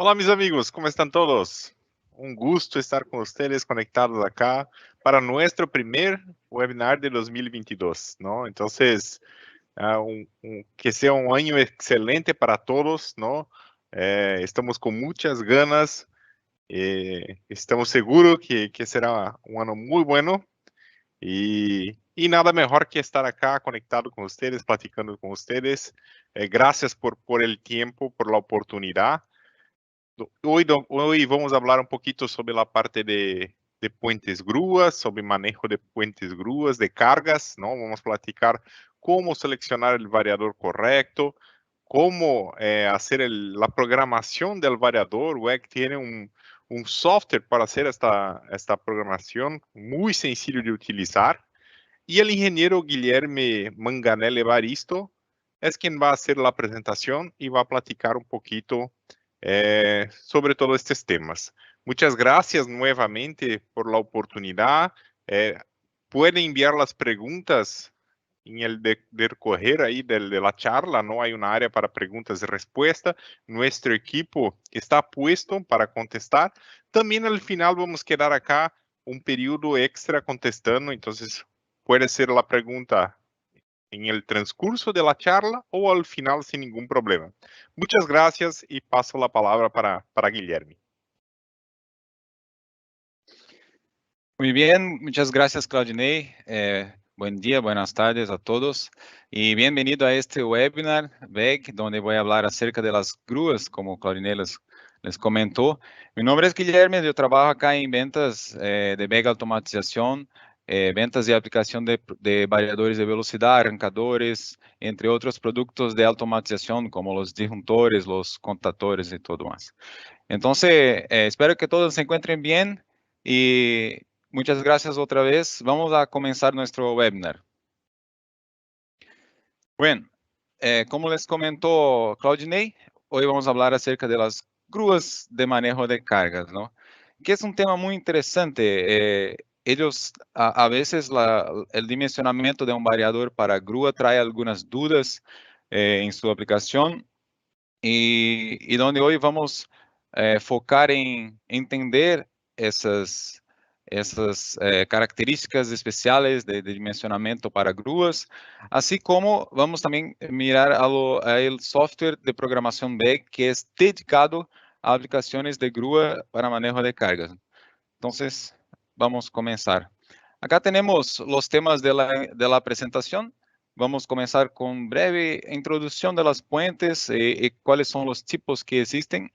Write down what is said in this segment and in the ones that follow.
Hola mis amigos, ¿cómo están todos? Un gusto estar con ustedes conectados acá para nuestro primer webinar de 2022, ¿no? Entonces, que sea un año excelente para todos, ¿no? Estamos con muchas ganas, estamos seguros que será un año muy bueno y nada mejor que estar acá conectado con ustedes, platicando con ustedes. Gracias por el tiempo, por la oportunidad. Hoy vamos a hablar un poquito sobre la parte de puentes grúas, sobre manejo de puentes grúas, de cargas, ¿no? Vamos a platicar cómo seleccionar el variador correcto, cómo hacer la programación del variador. WEG tiene un software para hacer esta programación muy sencillo de utilizar. Y el ingeniero Guilherme Manganelli Evaristo es quien va a hacer la presentación y va a platicar un poquito sobre todos estos temas. Muchas gracias nuevamente por la oportunidad. Eh, puede enviar las preguntas en el decorrer ahí de la charla, ¿no? Hay una área para preguntas y respuestas. Nuestro equipo está puesto para contestar. También al final vamos a quedar acá un periodo extra contestando, entonces puede ser la pregunta en el transcurso de la charla o al final sin ningún problema. Muchas gracias y paso la palabra para Guilherme. Muy bien, muchas gracias, Claudinei. Buen día, buenas tardes a todos y bienvenido a este webinar WEG, donde voy a hablar acerca de las grúas, como Claudinei les comentó. Mi nombre es Guilherme, yo trabajo acá en ventas de WEG Automatización, ventas y aplicación de variadores de velocidad, arrancadores, entre otros productos de automatización, como los disjuntores, los contactores y todo más. Entonces, espero que todos se encuentren bien y muchas gracias otra vez. Vamos a comenzar nuestro webinar. Bueno, como les comentó Claudinei, hoy vamos a hablar acerca de las grúas de manejo de cargas, ¿no? Que es un tema muy interesante. Ellos, a veces, el dimensionamiento de un variador para grúa trae algunas dudas en su aplicación y donde hoy vamos focar en entender essas características especiales de dimensionamento para grúas, así como vamos também mirar al software de programação WEG que é dedicado a aplicações de grúa para manejo de cargas. Então, vamos começar. Acá temos os temas de la apresentação. Vamos começar com breve introdução de las puentes e quais são os tipos que existem.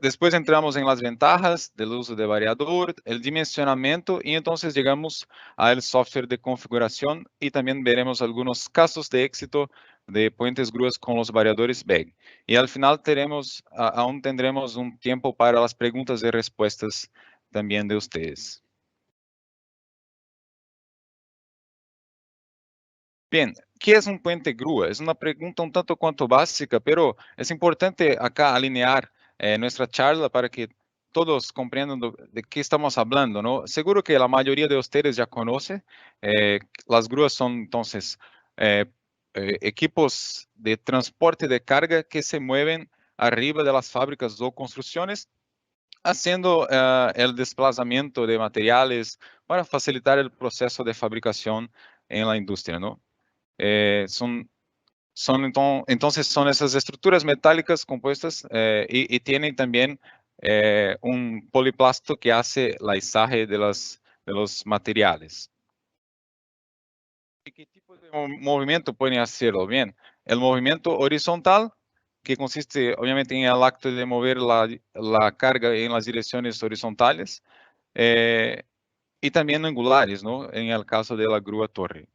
Después entramos en las ventajas del uso de variador, el dimensionamiento y entonces llegamos al software de configuración y también veremos algunos casos de éxito de puentes grúas con los variadores WEG. Y al final aún tendremos un tiempo para las preguntas y respuestas también de ustedes. Bien, ¿qué es un puente grúa? Es una pregunta un tanto cuanto básica, pero es importante acá alinear nuestra charla para que todos comprendan de qué estamos hablando, ¿no? Seguro que la mayoría de ustedes ya conoce. Las grúas son entonces eh, equipos de transporte de carga que se mueven arriba de las fábricas o construcciones, haciendo el desplazamiento de materiales para facilitar el proceso de fabricación en la industria, ¿no? Entonces son esas estructuras metálicas compuestas y tienen también un poliplasto que hace la izaje de los materiales. ¿Y qué tipo de movimiento pueden hacerlo? Bien, el movimiento horizontal, que consiste obviamente en el acto de mover la carga en las direcciones horizontales, y también angulares, ¿no? En el caso de la grúa torre.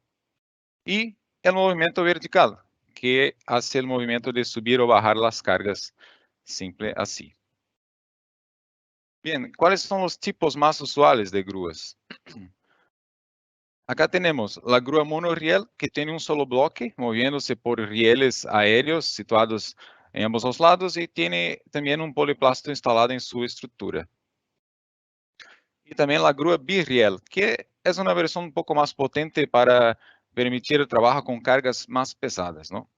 Y el movimiento vertical, que hace el movimiento de subir o bajar las cargas, simple así. Bien, ¿cuáles son los tipos más usuales de grúas? Acá tenemos la grúa monorriel, que tiene un solo bloque, moviéndose por rieles aéreos situados en ambos los lados y tiene también un poliplasto instalado en su estructura. Y también la grúa birriel, que es una versión un poco más potente para permitir el trabajo con cargas más pesadas, ¿no?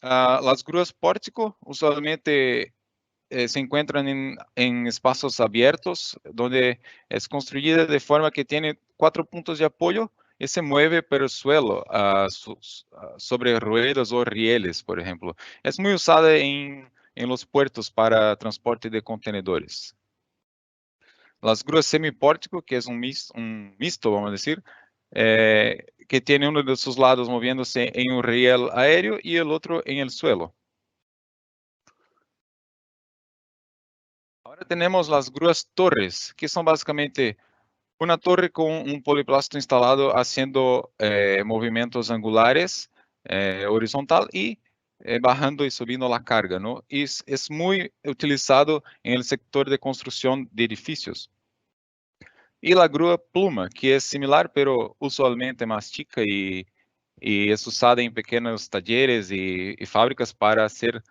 Las grúas pórtico usualmente se encuentran en espacios abiertos, donde es construida de forma que tiene 4 puntos de apoyo y se mueve por el suelo sobre ruedas o rieles, por ejemplo. Es muy usada en los puertos para transporte de contenedores. Las grúas semipórtico, que es un misto, vamos a decir, que tiene uno de sus lados moviéndose en un riel aéreo y el otro en el suelo. Ahora tenemos las grúas torres, que son básicamente una torre con un poliplasto instalado haciendo movimientos angulares, horizontal y bajando y subiendo la carga, ¿no? Y es muy utilizado en el sector de construcción de edificios. Y la grúa pluma, que es similar, pero usualmente más chica y es usada en pequeños talleres y fábricas para hacer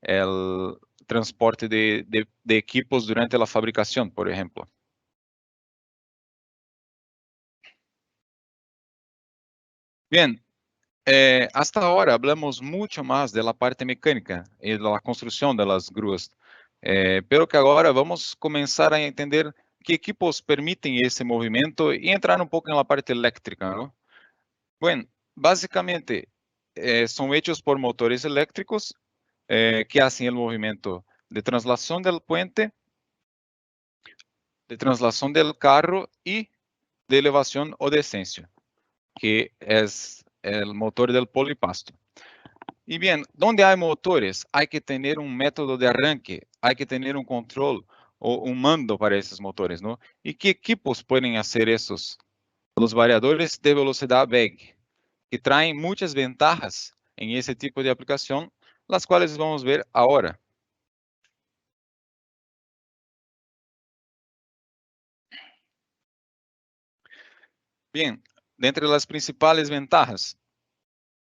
el transporte de equipos durante la fabricación, por ejemplo. Bien, hasta ahora hablamos mucho más de la parte mecánica y de la construcción de las grúas, pero que ahora vamos a comenzar a entender qué equipos permiten ese movimiento y entrar un poco en la parte eléctrica, ¿no? Bueno, básicamente son hechos por motores eléctricos que hacen el movimiento de traslación del puente, de traslación del carro y de elevación o descenso, que es el motor del polipasto. Y bien, donde hay motores, hay que tener un método de arranque, hay que tener un control o un mando para esos motores, ¿no? ¿Y qué equipos pueden hacer esos? Los variadores de velocidad VEG, que traen muchas ventajas en ese tipo de aplicación, las cuales vamos a ver ahora. Bien, de entre las principales ventajas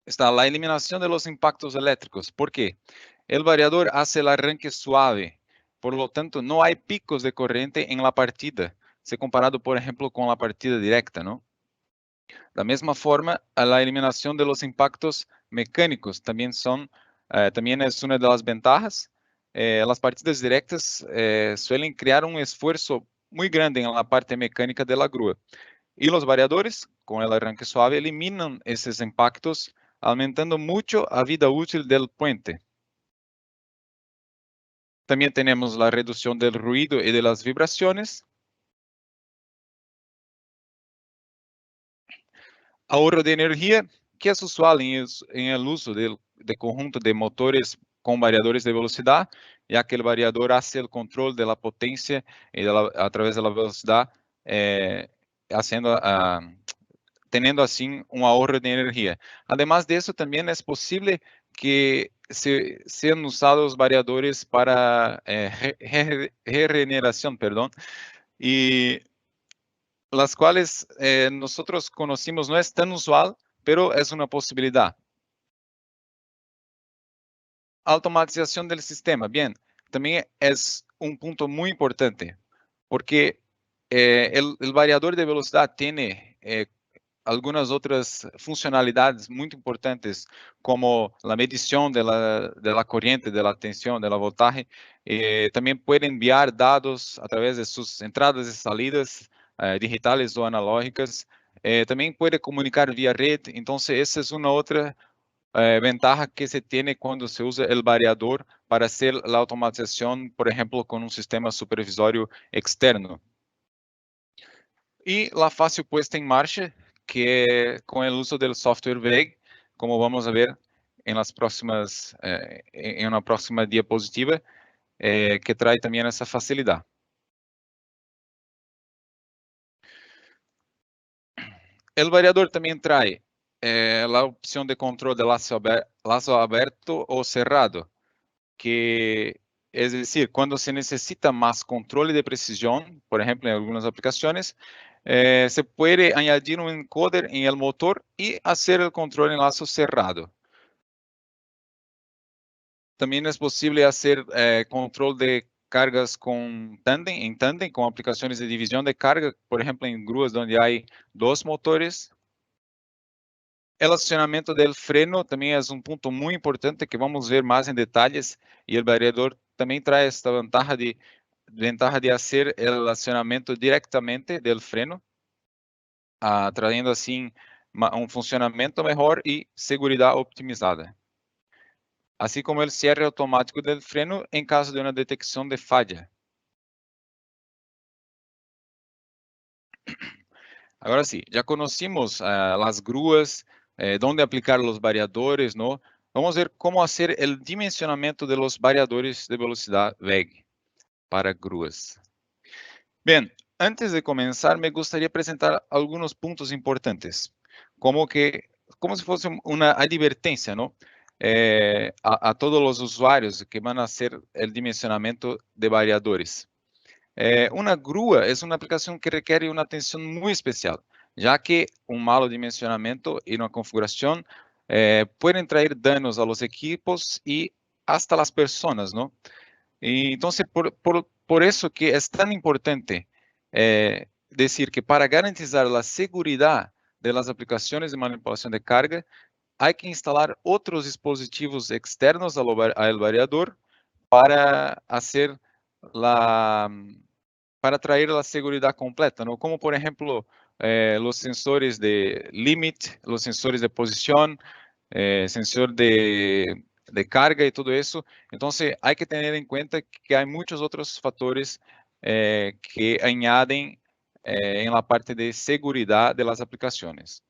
está la eliminación de los impactos eléctricos. ¿Por qué? El variador hace el arranque suave, por lo tanto no hay picos de corriente en la partida, si comparado, por ejemplo, con la partida directa, ¿no? Da mesma forma, la eliminación de los impactos mecánicos también es una de las ventajas. Las partidas directas suelen crear un esfuerzo muy grande en la parte mecánica de la grúa. Y los variadores, con el arranque suave, eliminan esos impactos, aumentando mucho la vida útil del puente. También tenemos la reducción del ruido y de las vibraciones. Ahorro de energía, que es usual en el uso de conjunto de motores con variadores de velocidad, ya que el variador hace el control de la potencia y a través de la velocidad, haciendo, teniendo así un ahorro de energía. Además de eso, también es posible que sean usados variadores para regeneración, perdón, y las cuales nosotros conocimos, no es tan usual, pero es una posibilidad. Automatización del sistema, bien, también es un punto muy importante, porque el variador de velocidad tiene algunas otras funcionalidades muy importantes, como la medición de la corriente, de la tensión, de la voltaje. También puede enviar datos a través de sus entradas y salidas digitales o analógicas. También puede comunicar vía red. Entonces, esa es una otra ventaja que se tiene cuando se usa el variador para hacer la automatización, por ejemplo, con un sistema supervisório externo. Y la fácil puesta en marcha, que con el uso del software VEG, como vamos a ver en las próximas, en una próxima diapositiva, que trae también esa facilidad. El variador también trae la opción de control de lazo abierto o cerrado, que es decir, cuando se necesita más control de precisión, por ejemplo, en algunas aplicaciones, se puede añadir un encoder en el motor y hacer el control en lazo cerrado. También es posible hacer control de cargas en tándem, con aplicaciones de división de carga, por ejemplo, en grúas donde hay dos motores. El acionamiento del freno también es un punto muy importante que vamos a ver más en detalles, y el variador también trae esta ventaja de hacer el acionamiento directamente del freno, trayendo así un funcionamiento mejor y seguridad optimizada, así como el cierre automático del freno en caso de una detección de falla. Ahora sí, ya conocimos las grúas, dónde aplicar los variadores, ¿no? Vamos a ver cómo hacer el dimensionamiento de los variadores de velocidad WEG para grúas. Bien, antes de comenzar, me gustaría presentar algunos puntos importantes, como si fuese una advertencia, ¿no? A todos los usuarios que van a hacer el dimensionamiento de variadores. Una grúa es una aplicación que requiere una atención muy especial, ya que un malo dimensionamiento y una configuración pueden traer daños a los equipos y hasta las personas, ¿no? Y entonces, por eso que es tan importante decir que para garantizar la seguridad de las aplicaciones de manipulación de carga, hay que instalar otros dispositivos externos al variador para hacer la para traer la seguridad completa, ¿no? Como por ejemplo los sensores de limit, los sensores de posición, sensor de carga y todo eso. Entonces hay que tener en cuenta que hay muchos otros factores que añaden en la parte de seguridad de las aplicaciones.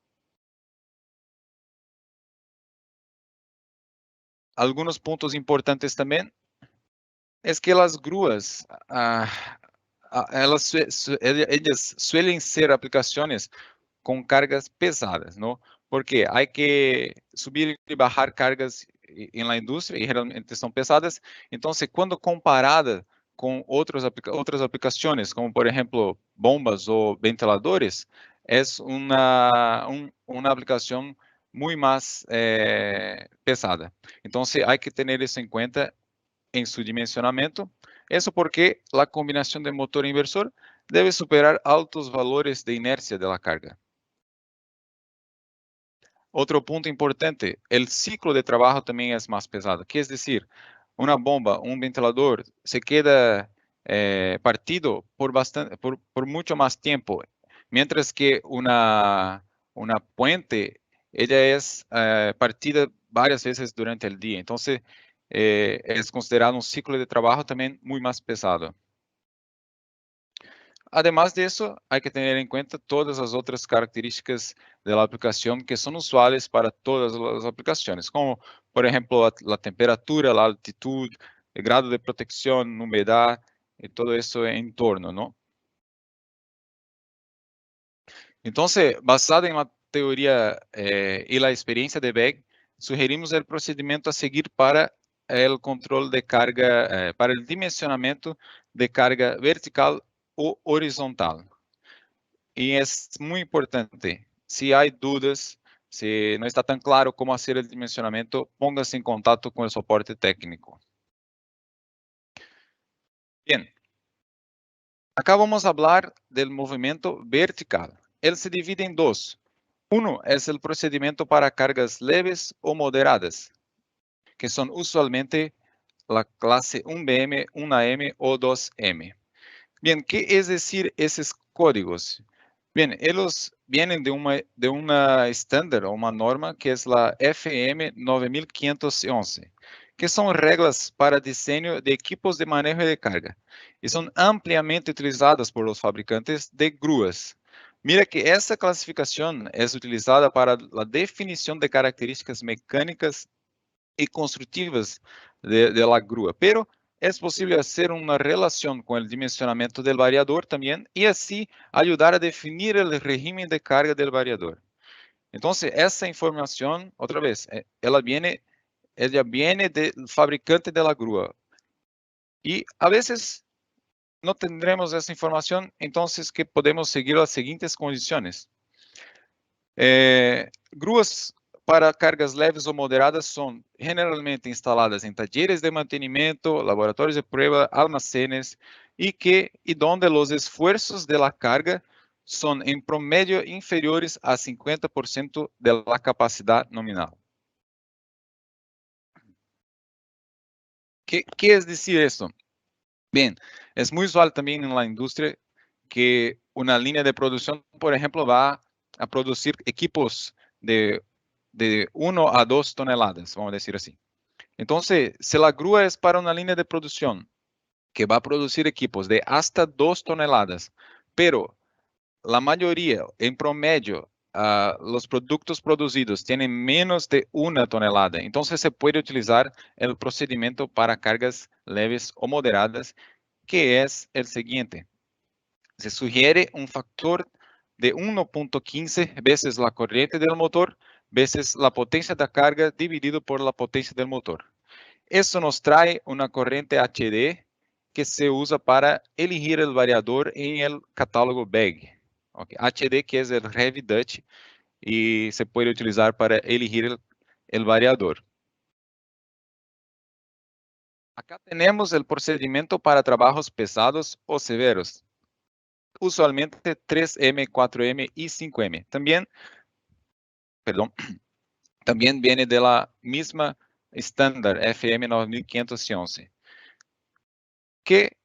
Algunos puntos importantes también es que las grúas, ellas suelen ser aplicaciones con cargas pesadas, ¿no? Porque hay que subir y bajar cargas en la industria y generalmente son pesadas. Entonces, cuando comparada con otras aplicaciones, como por ejemplo bombas o ventiladores, es una aplicación muy más pesada. Entonces, hay que tener eso en cuenta en su dimensionamiento. Eso porque la combinación de motor e inversor debe superar altos valores de inercia de la carga. Otro punto importante, el ciclo de trabajo también es más pesado. ¿Qué es decir? Una bomba, un ventilador se queda partido por mucho más tiempo, mientras que una puente, ella es partida varias veces durante el día. Entonces, es considerado un ciclo de trabajo también muy más pesado. Además de eso, hay que tener en cuenta todas las otras características de la aplicación que son usuales para todas las aplicaciones, como por ejemplo la temperatura, la altitud, el grado de protección, humedad y todo eso en torno, ¿no? Entonces, basado en la teoría y la experiencia de WEG, sugerimos el procedimiento a seguir para el control de carga, para el dimensionamiento de carga vertical o horizontal. Y es muy importante, si hay dudas, si no está tan claro cómo hacer el dimensionamiento, póngase en contacto con el soporte técnico. Bien, acá vamos a hablar del movimiento vertical. Él se divide en dos. Uno es el procedimiento para cargas leves o moderadas, que son usualmente la clase 1BM, 1AM o 2M. Bien, ¿qué es decir esos códigos? Bien, ellos vienen de una estándar o una norma que es la FM 9511, que son reglas para diseño de equipos de manejo de carga y son ampliamente utilizadas por los fabricantes de grúas. Mira que esta clasificación es utilizada para la definición de características mecánicas y constructivas de la grúa, pero es posible hacer una relación con el dimensionamiento del variador también y así ayudar a definir el régimen de carga del variador. Entonces, esa información, otra vez, ella viene del fabricante de la grúa. Y a veces no tendremos esa información, entonces que podemos seguir las siguientes condiciones. Grúas para cargas leves ou moderadas são generalmente instaladas em talleres de mantenimiento, laboratórios de prueba, almacenes y donde los esfuerzos de la carga son en promedio inferiores a 50% de la capacidad nominal. ¿Qué es decir esto? Bien, es muy usual también en la industria que una línea de producción, por ejemplo, va a producir equipos de 1 a 2 toneladas, vamos a decir así. Entonces, si la grúa es para una línea de producción que va a producir equipos de hasta 2 toneladas, pero la mayoría, en promedio, los productos producidos tienen menos de 1 tonelada, entonces se puede utilizar el procedimiento para cargas leves o moderadas, que es el siguiente. Se sugiere un factor de 1.15 veces la corriente del motor veces la potencia de carga dividido por la potencia del motor. Eso nos trae una corriente HD que se usa para elegir el variador en el catálogo BEG. Okay. HD, que es el Heavy Dutch, y se puede utilizar para elegir el variador. Acá tenemos el procedimiento para trabajos pesados o severos, usualmente 3M, 4M y 5M. También viene de la misma estándar FM 9511, que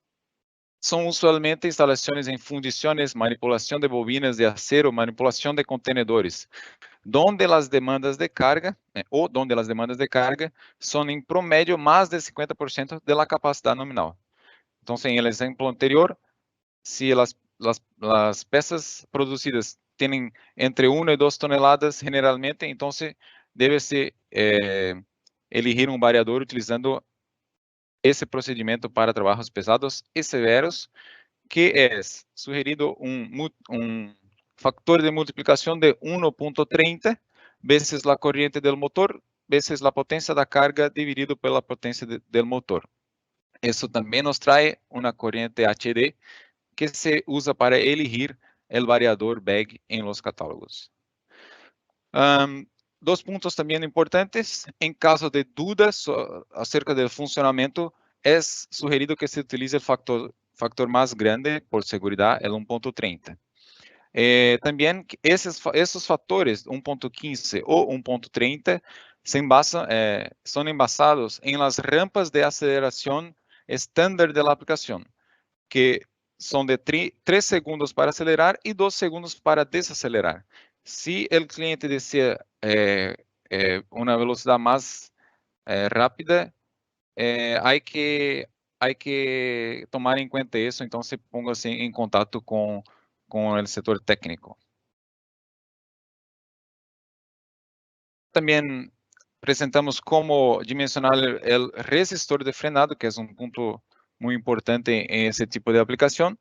son usualmente instalaciones en fundiciones, manipulación de bobinas de acero, manipulación de contenedores, donde las demandas de carga, son en promedio más del 50% de la capacidad nominal. Entonces, en el ejemplo anterior, si las peças producidas tienen entre 1 y 2 toneladas generalmente, entonces debe-se elegir un variador utilizando ese procedimiento para trabajos pesados y severos, que es sugerido un factor de multiplicación de 1.30 veces la corriente del motor veces la potencia de carga dividido por la potencia del motor. Eso también nos trae una corriente HD que se usa para elegir el variador BEG en los catálogos. Dos puntos también importantes. En caso de dudas acerca del funcionamiento, es sugerido que se utilice el factor más grande por seguridad, el 1.30. También esos factores, 1.15 o 1.30, son envasados en las rampas de aceleración estándar de la aplicación, que son de 3 segundos para acelerar y 2 segundos para desacelerar. Si el cliente desea una velocidad más rápida, hay que tomar en cuenta eso, entonces póngase en contacto con el sector técnico. También presentamos cómo dimensionar el resistor de frenado, que es un punto muy importante en ese tipo de aplicación.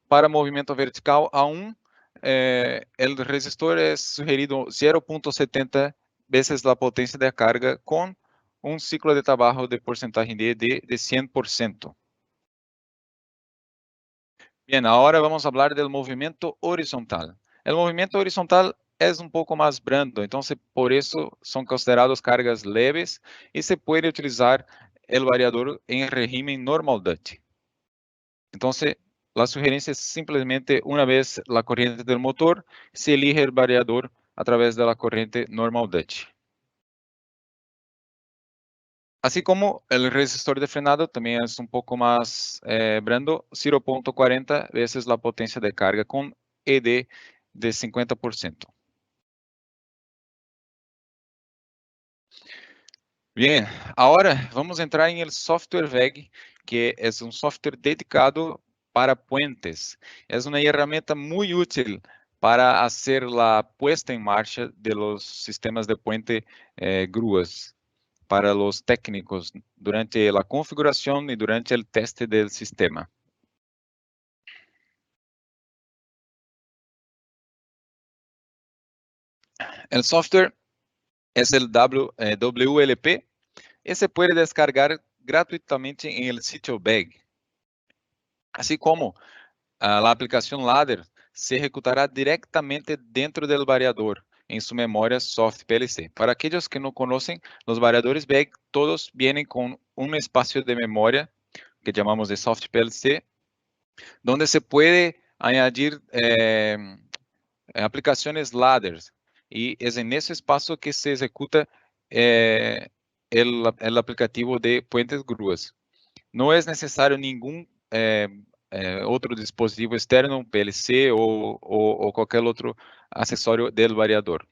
Para movimiento vertical aún, el resistor es sugerido 0.70 veces la potencia de carga con un ciclo de trabajo de porcentaje de 100%. Bien, ahora vamos a hablar del movimiento horizontal. El movimiento horizontal es un poco más blando, entonces por eso son considerados cargas leves y se puede utilizar el variador en régimen normal Dutch. Entonces, la sugerencia es simplemente una vez la corriente del motor, se elige el variador a través de la corriente normal Dutch. Así como el resistor de frenado también es un poco más blando, 0.40 veces la potencia de carga con ED de 50%. Bien, ahora vamos a entrar en el software VEG, que es un software dedicado para puentes. Es una herramienta muy útil para hacer la puesta en marcha de los sistemas de puente grúas para los técnicos durante la configuración y durante el teste del sistema. El software es el WLP y se puede descargar gratuitamente en el sitio VEG. Así como la aplicación Ladder se ejecutará directamente dentro del variador en su memoria soft PLC. Para aquellos que no conocen, los variadores VEG todos vienen con un espacio de memoria que llamamos de soft PLC, donde se puede añadir aplicaciones ladders, y es en ese espacio que se ejecuta el aplicativo de puentes grúas. No es necesario ningún otro dispositivo externo, un PLC o cualquier otro accesorio del variador.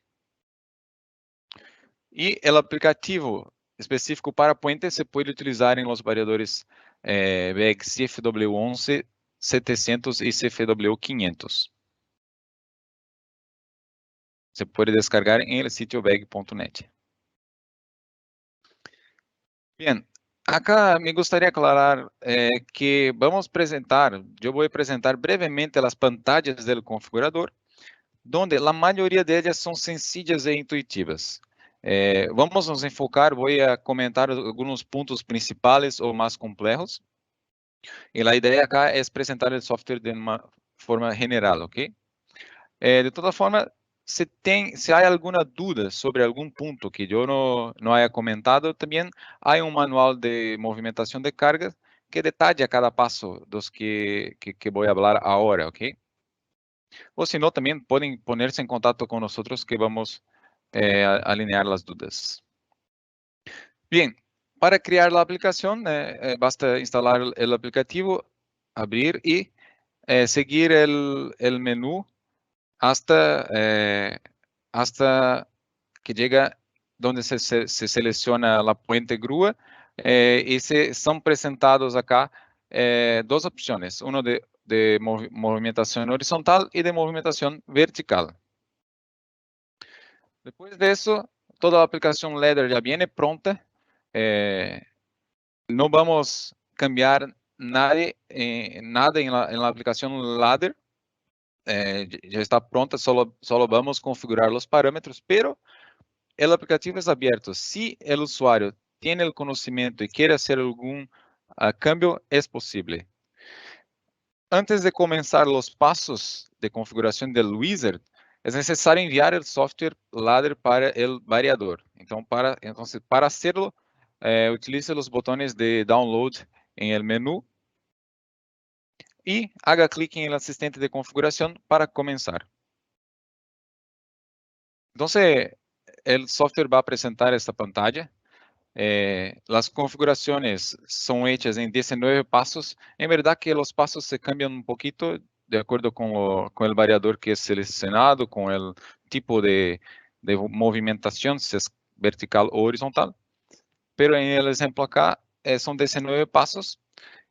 Y el aplicativo específico para puentes se puede utilizar en los variadores WEG CFW11, 700 y CFW500. Se puede descargar en el sitio WEG.net. Bien, acá me gustaría aclarar que yo voy a presentar brevemente las pantallas del configurador, donde la mayoría de ellas son sencillas e intuitivas. Vamos nos enfocar, voy a comentar algunos puntos principales o más complejos. Y la idea acá es presentar el software de una forma general, ¿ok? De todas formas, si hay alguna duda sobre algún punto que yo no haya comentado, también hay un manual de movimentación de cargas que detalla cada paso dos que voy a hablar ahora, ¿ok? O si no, también pueden ponerse en contacto con nosotros que vamos a alinear las dudas. Bien, para crear la aplicación, basta instalar el aplicativo, abrir y seguir el menú hasta que llega donde se selecciona la puente grúa y son presentados acá dos opciones, uno de movimentación horizontal y de movimentación vertical. Después de eso, toda la aplicación ladder ya viene pronta. No vamos a cambiar nada en la aplicación ladder. Ya está pronta, solo vamos a configurar los parámetros, pero el aplicativo es abierto. Si el usuario tiene el conocimiento y quiere hacer algún cambio, es posible. Antes de comenzar los pasos de configuración del wizard, es necesario enviar el software ladder para el variador. Entonces, para hacerlo, utilice los botones de download en el menú y haga clic en el asistente de configuración para comenzar. Entonces, el software va a presentar esta pantalla. Las configuraciones son hechas en 19 pasos. En verdad que los pasos se cambian un poquito de acuerdo con el variador que es seleccionado, con el tipo de movimentación, si es vertical o horizontal. Pero en el ejemplo acá son 19 pasos,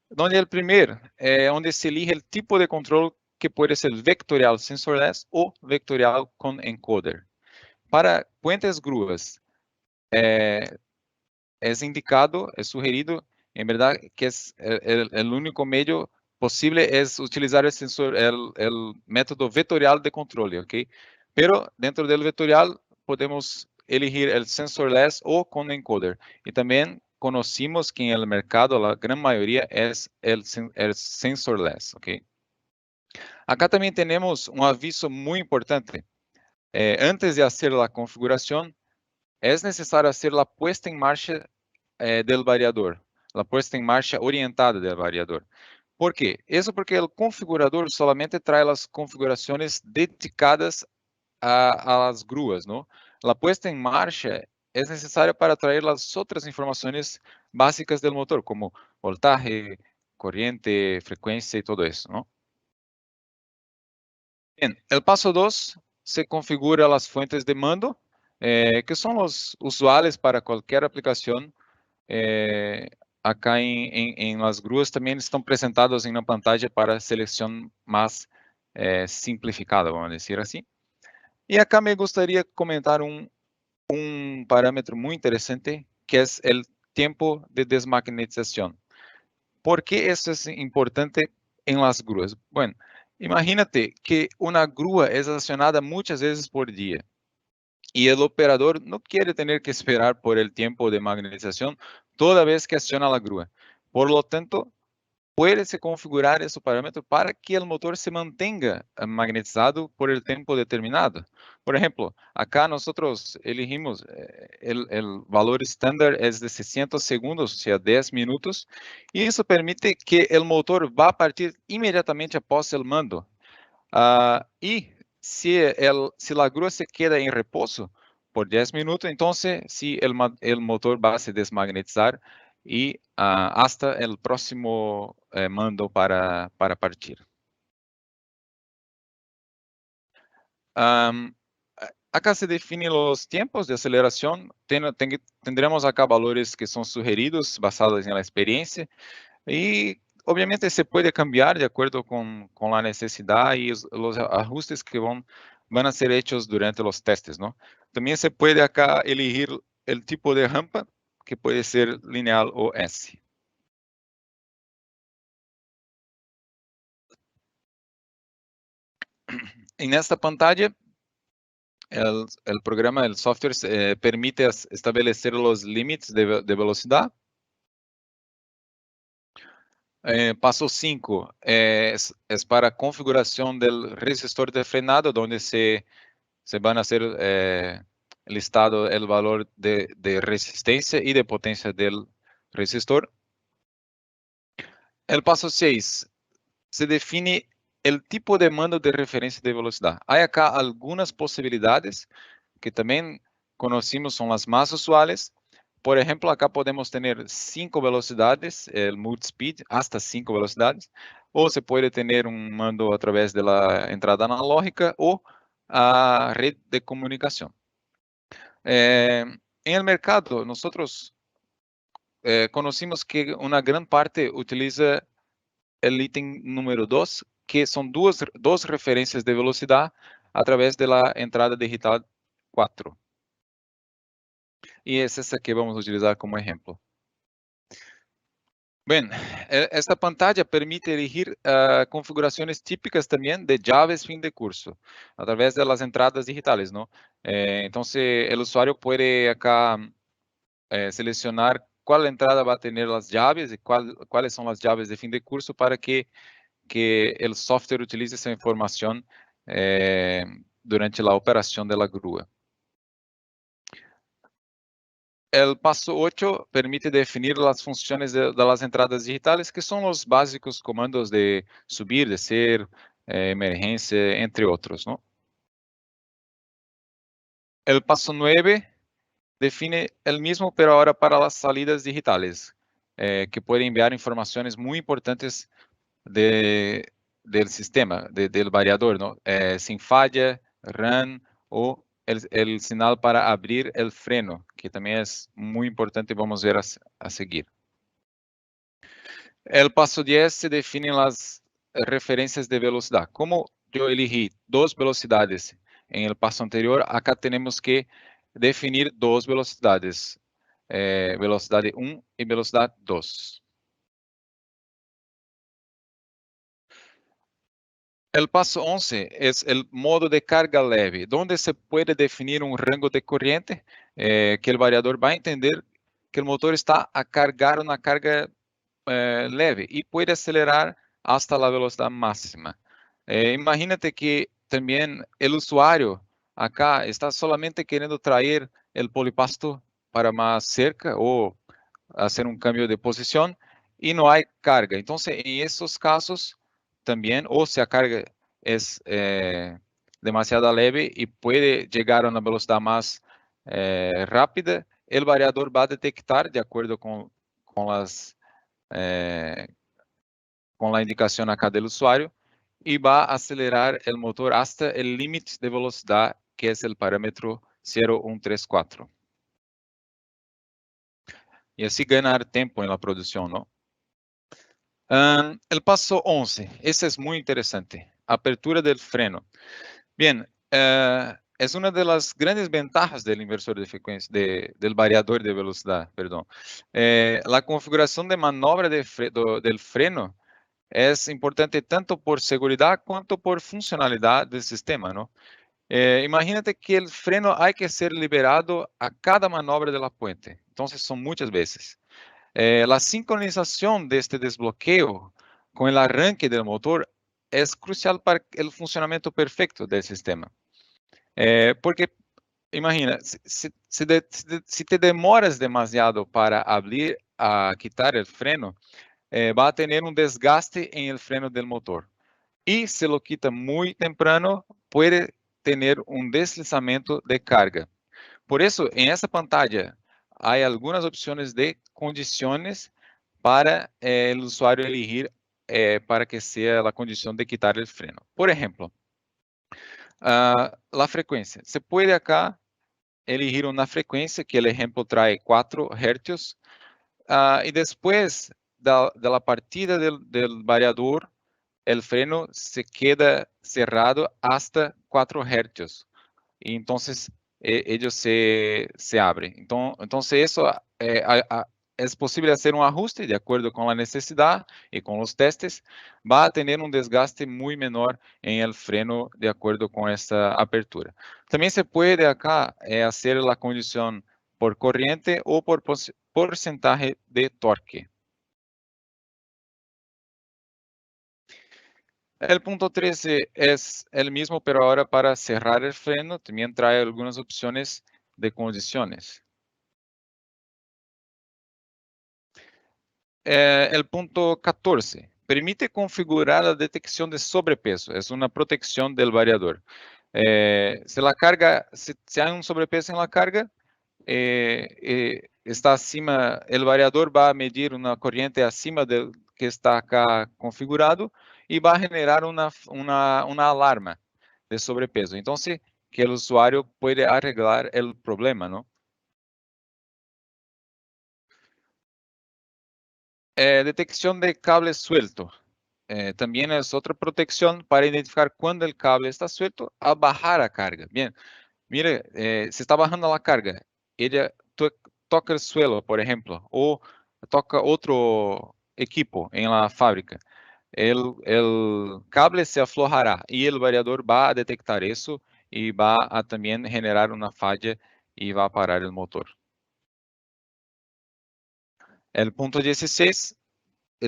donde el primer, donde se elige el tipo de control que puede ser vectorial sensorless o vectorial con encoder. Para puentes grúas, es indicado, es sugerido, en verdad, que es el único medio posible es utilizar el método vectorial de control, ¿ok? Pero dentro del vectorial podemos elegir el sensorless o con encoder. Y también conocimos que en el mercado la gran mayoría es el sensorless, ¿ok? Acá también tenemos un aviso muy importante. Antes de hacer la configuración, es necesario hacer la puesta en marcha del variador, la puesta en marcha orientada del variador. ¿Por qué? Eso porque el configurador solamente trae las configuraciones dedicadas a las grúas, ¿no? La puesta en marcha es necesaria para traer las otras informaciones básicas del motor, como voltaje, corriente, frecuencia y todo eso, ¿no? Bien, el paso 2 se configura las fuentes de mando, que son los usuales para cualquier aplicación. Acá en las grúas también están presentados en una pantalla para selección más simplificada, vamos a decir así. Y acá me gustaría comentar un parámetro muy interesante, que es el tiempo de desmagnetización. ¿Por qué eso es importante en las grúas? Bueno, imagínate que una grúa es accionada muchas veces por día y el operador no quiere tener que esperar por el tiempo de magnetización toda vez que acciona la grúa. Por lo tanto, puede configurar ese parámetro para que el motor se mantenga magnetizado por el tiempo determinado. Por ejemplo, acá nosotros elegimos el valor estándar es de 60 segundos, o sea, 10 minutos, y eso permite que el motor va a partir inmediatamente após el mando. Y si la grúa se queda en reposo por 10 minutos, entonces sí, el motor va a se desmagnetizar y hasta el próximo mando para partir. Acá se definen los tiempos de aceleración. Tendremos acá valores que son sugeridos basados en la experiencia y obviamente se puede cambiar de acuerdo con la necesidad y los ajustes que van a ser hechos durante los testes, ¿no? También se puede acá elegir el tipo de rampa, que puede ser lineal o S. En esta pantalla, el programa, el software permite establecer los límites de velocidad. Paso 5 es para configuración del resistor de frenado, donde se van a hacer listado el valor de resistencia y de potencia del resistor. El paso 6 se define el tipo de mando de referencia de velocidad. Hay acá algunas posibilidades que también conocimos, son las más usuales. Por ejemplo, acá podemos tener 5 velocidades, el multispeed, hasta 5 velocidades, o se puede tener un mando a través de la entrada analógica o a red de comunicación. En el mercado, nosotros conocimos que una gran parte utiliza el ítem número 2, que son dos referencias de velocidad a través de la entrada digital 4. Y es esta que vamos a utilizar como ejemplo. Bien, esta pantalla permite elegir configuraciones típicas también de llaves fin de curso a través de las entradas digitales, ¿no? Entonces, el usuario puede acá seleccionar cuál entrada va a tener las llaves y cuáles son las llaves de fin de curso para que el software utilice esa información durante la operación de la grúa. El paso 8 permite definir las funciones de las entradas digitales, que son los básicos comandos de subir, descer, emergencia, entre otros, ¿no? El paso 9 define el mismo, pero ahora para las salidas digitales, que puede enviar informaciones muy importantes del sistema, del variador, ¿no? Sin falla, run o el señal para abrir el freno, que también es muy importante, vamos a ver a seguir. El paso 10 se definen las referencias de velocidad. Como yo elegí 2 velocidades en el paso anterior, acá tenemos que definir 2 velocidades, velocidad 1 y velocidad 2. El paso 11 es el modo de carga leve, donde se puede definir un rango de corriente que el variador va a entender que el motor está a cargar una carga leve y puede acelerar hasta la velocidad máxima. Imagínate que también el usuario acá está solamente queriendo traer el polipasto para más cerca o hacer un cambio de posición y no hay carga. Entonces, en esos casos también, o si la carga es demasiado leve y puede llegar a una velocidad más rápida, el variador va a detectar de acuerdo con la indicación acá del usuario y va a acelerar el motor hasta el límite de velocidad, que es el parámetro 0134. Y así ganar tiempo en la producción, ¿no? El paso 11, ese es muy interesante. Apertura del freno. Bien, es una de las grandes ventajas del inversor de frecuencia, del variador de velocidad, perdón. La configuración de maniobra del freno es importante tanto por seguridad cuanto por funcionalidad del sistema, ¿no? Imagínate que el freno hay que ser liberado a cada maniobra de la puente. Entonces son muchas veces. La sincronización de este desbloqueo con el arranque del motor es crucial para el funcionamiento perfecto del sistema. Porque imagina, si te demoras demasiado para abrir a quitar el freno, va a tener un desgaste en el freno del motor. Y si lo quita muy temprano, puede tener un deslizamiento de carga. Por eso, en esa pantalla hay algunas opciones de condiciones para el usuario elegir para que sea la condición de quitar el freno. Por ejemplo, la frecuencia. Se puede acá elegir una frecuencia, que el ejemplo trae 4 Hz, y después de la partida del variador, el freno se queda cerrado hasta 4 Hz. Y entonces ellos se abren. Entonces eso es posible hacer un ajuste de acuerdo con la necesidad y con los testes. Va a tener un desgaste muy menor en el freno de acuerdo con esta apertura. También se puede acá hacer la condición por corriente o por porcentaje de torque. El punto 13 es el mismo, pero ahora para cerrar el freno también trae algunas opciones de condiciones. El punto 14 permite configurar la detección de sobrepeso. Es una protección del variador. Si hay un sobrepeso en la carga, está acima, el variador va a medir una corriente acima del que está acá configurado y va a generar una alarma de sobrepeso. Entonces, que el usuario puede arreglar el problema, ¿no? Detección de cable suelto. También es otra protección para identificar cuando el cable está suelto al bajar la carga. Bien, mire, se está bajando la carga, ella toca el suelo, por ejemplo, o toca otro equipo en la fábrica. El cable se aflojará y el variador va a detectar eso y va a también generar una falla y va a parar el motor. El punto 16,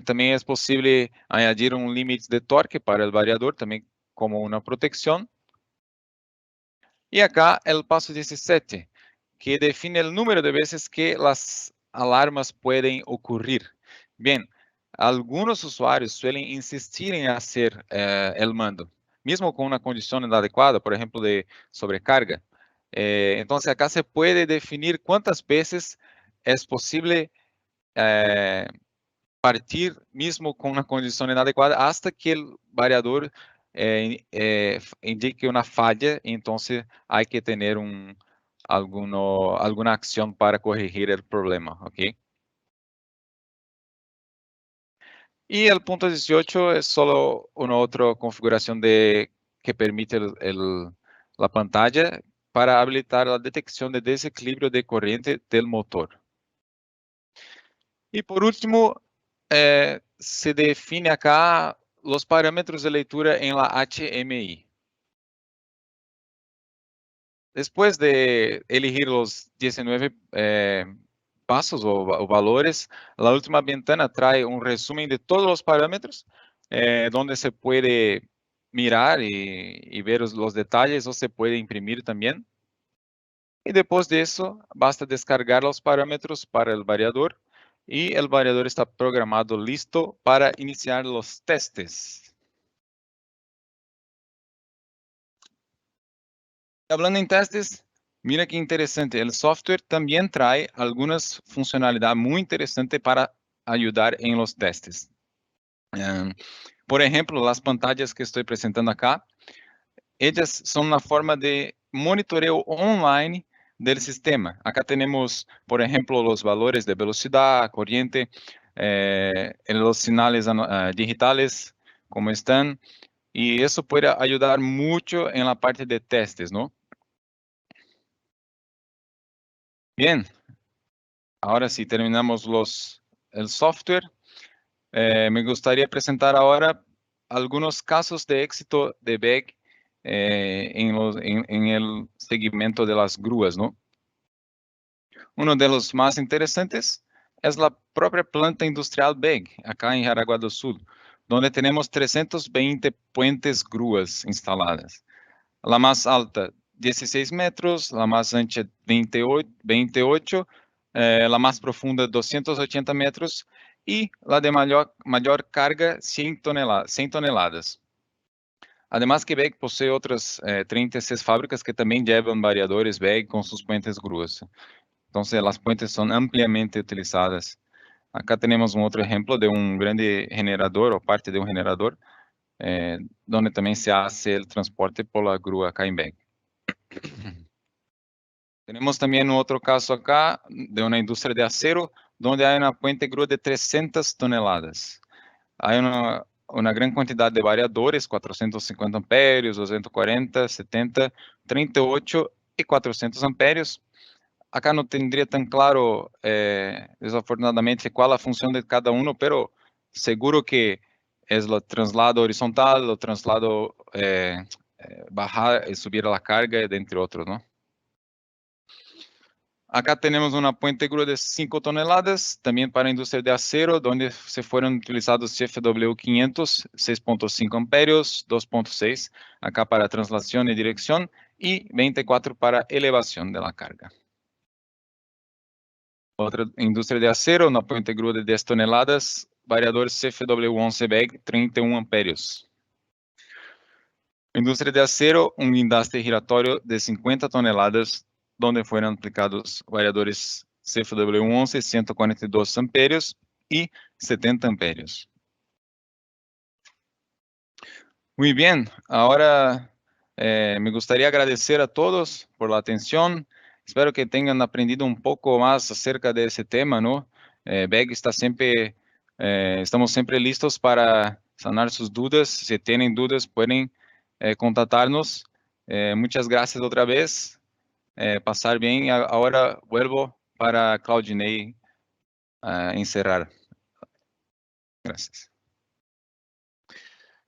también es posible añadir un límite de torque para el variador, también como una protección. Y acá el paso 17, que define el número de veces que las alarmas pueden ocurrir. Bien, algunos usuarios suelen insistir en hacer el mando, mismo con una condición inadecuada, por ejemplo, de sobrecarga. Entonces acá se puede definir cuántas veces es posible partir mismo con una condición inadecuada hasta que el variador indique una falla, entonces hay que tener alguna acción para corregir el problema, ¿ok? Y el punto 18 es solo una otra configuración que permite la pantalla para habilitar la detección de desequilibrio de corriente del motor. Y por último, se define acá los parámetros de lectura en la HMI. Después de elegir los 19 pasos o valores, la última ventana trae un resumen de todos los parámetros, donde se puede mirar y ver los detalles o se puede imprimir también. Y después de eso, basta descargar los parámetros para el variador y el variador está programado listo para iniciar los testes. Hablando en testes, mira qué interesante, el software también trae algunas funcionalidades muy interesantes para ayudar en los testes. Por ejemplo, las pantallas que estoy presentando acá, ellas son una forma de monitoreo online del sistema. Acá tenemos, por ejemplo, los valores de velocidad, corriente, en los señales digitales, como están, y eso puede ayudar mucho en la parte de testes, ¿no? Bien, ahora sí terminamos el software. Me gustaría presentar ahora algunos casos de éxito de BEG en el segmento de las grúas, ¿no? Uno de los más interesantes es la propia planta industrial BEG, acá en Jaraguá do Sul, donde tenemos 320 puentes grúas instaladas. La más alta, 16 metros, la más ancha, 28, la más profunda, 280 metros, y la de mayor carga, 100 toneladas. Además que WEG posee otras 36 fábricas que también llevan variadores WEG con sus puentes grúas. Entonces, las puentes son ampliamente utilizadas. Acá tenemos un otro ejemplo de un grande generador o parte de un generador, donde también se hace el transporte por la grúa acá en WEG. Tenemos también otro caso acá de una industria de acero, donde hay una puente grúa de 300 toneladas. Hay una gran cantidad de variadores, 450 amperios, 240, 70, 38 y 400 amperios. Acá no tendría tan claro, desafortunadamente, cuál es la función de cada uno, pero seguro que es el traslado horizontal, el traslado bajar y subir a la carga, entre otros, ¿no? Acá tenemos una puente grúa de 5 toneladas, también para industria de acero, donde se fueron utilizados CFW500, 6.5 amperios, 2.6, acá para traslación y dirección, y 24 para elevación de la carga. Otra industria de acero, una puente grúa de 10 toneladas, variador CFW11 WEG, 31 amperios. Industria de acero, un guindaste giratorio de 50 toneladas, donde fueron aplicados variadores CFW11, 142 amperios y 70 amperios. Muy bien, ahora me gustaría agradecer a todos por la atención. Espero que tengan aprendido un poco más acerca de ese tema, ¿no? WEG está siempre, estamos siempre listos para sanar sus dudas. Si tienen dudas, pueden contactarnos. Muchas gracias otra vez. Pasar bien. Ahora vuelvo para Claudinei encerrar. Gracias.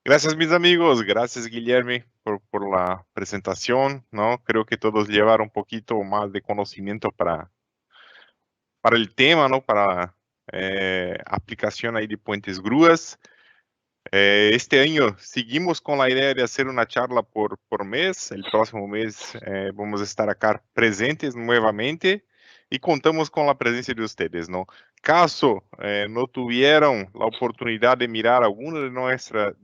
Gracias, mis amigos. Gracias, Guilherme, por la presentación, ¿no? Creo que todos llevaron un poquito más de conocimiento para el tema, ¿no? Para aplicación ahí de puentes grúas. Este año seguimos con la idea de hacer una charla por mes. El próximo mes vamos a estar acá presentes nuevamente y contamos con la presencia de ustedes, ¿no? Caso no tuvieron la oportunidad de mirar alguno de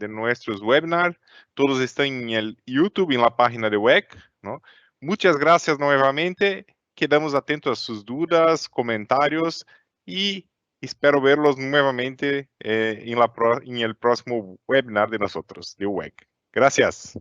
nuestros webinars, todos están en el YouTube, en la página de WEG, ¿no? Muchas gracias nuevamente. Quedamos atentos a sus dudas, comentarios y espero verlos nuevamente en el próximo webinar de nosotros, de WEG. Gracias.